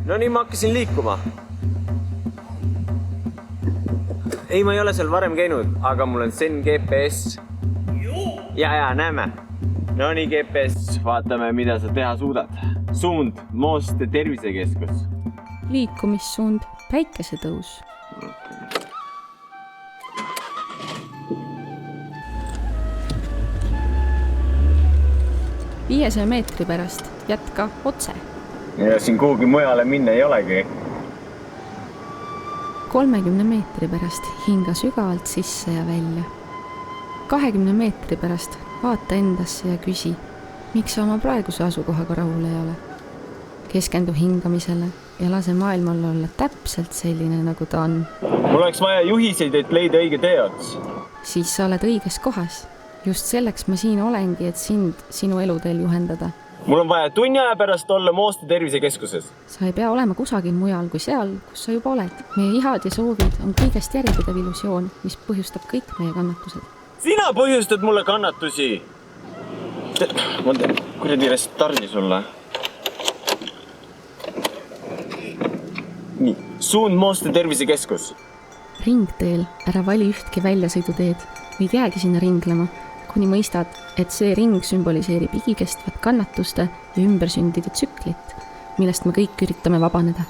No nii, ma hakkasin liikuma. Ei, ma ei ole seal varem käinud, aga mul on Zen GPS. Ja, näeme. No nii, GPS, vaatame, mida sa teha suudad. Suund, Mooste tervisekeskus. Liikumissuund, päikesetõus. Okay. 500 meetri pärast jätka otse. Ja siin kuhugi mujale minna ei olegi. 30 meetri pärast hinga sügavalt sisse ja välja. 20 meetri pärast vaata endasse ja küsi, miks sa oma praeguse asukohaga rahul ei ole. Keskendu hingamisele ja lase maailmal olla täpselt selline, nagu ta on. Mul oleks vaja juhiseid, et leida õige teots. Siis sa oled õiges kohas. Just selleks ma siin olengi, et sinu eluteel juhendada. Mul on vaja tunni aja pärast olla Mooste tervisekeskuses. Sa ei pea olema kusagil mujal kui seal, kus sa juba oled. Meie ihad ja soovid on kõigest järjepidev illusioon, mis põhjustab kõik meie kannatused. Sina põhjustad mulle kannatusi. Ma kuradi restardi sulle. Nii, suund Mooste tervisekeskus. Ringteel ära vali ühtki väljasõiduteed, võid jäägi sinna ringlema, kuni mõistad, et see ring sümboliseerib igikestvat kannatuste ja ümbersündide tsüklit, millest me kõik üritame vabaneda.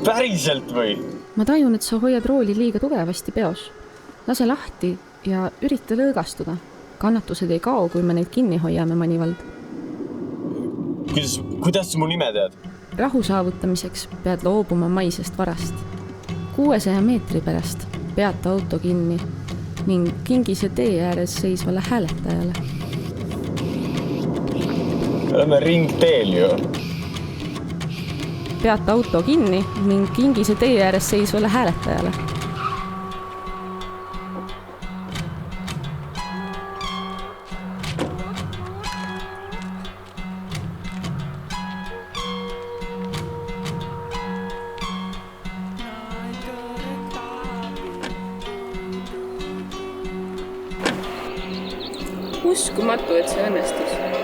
Päriselt või? Ma tajun, et sa hoiad rooli liiga tugevasti peos. Lase lahti ja ürita lõõgastuda. Kannatused ei kao, kui me neid kinni hoiame manivald. Kuidas sa mu nime tead? Rahu saavutamiseks pead loobuma maisest varast. 600 meetri pärast peata auto kinni ning kingise tee ääres seisvale hääletajale. Oleme ringteel ju. Peata auto kinni ning kingise tee ääres seisvale hääletajale. Uskumatu, et see õnnestus.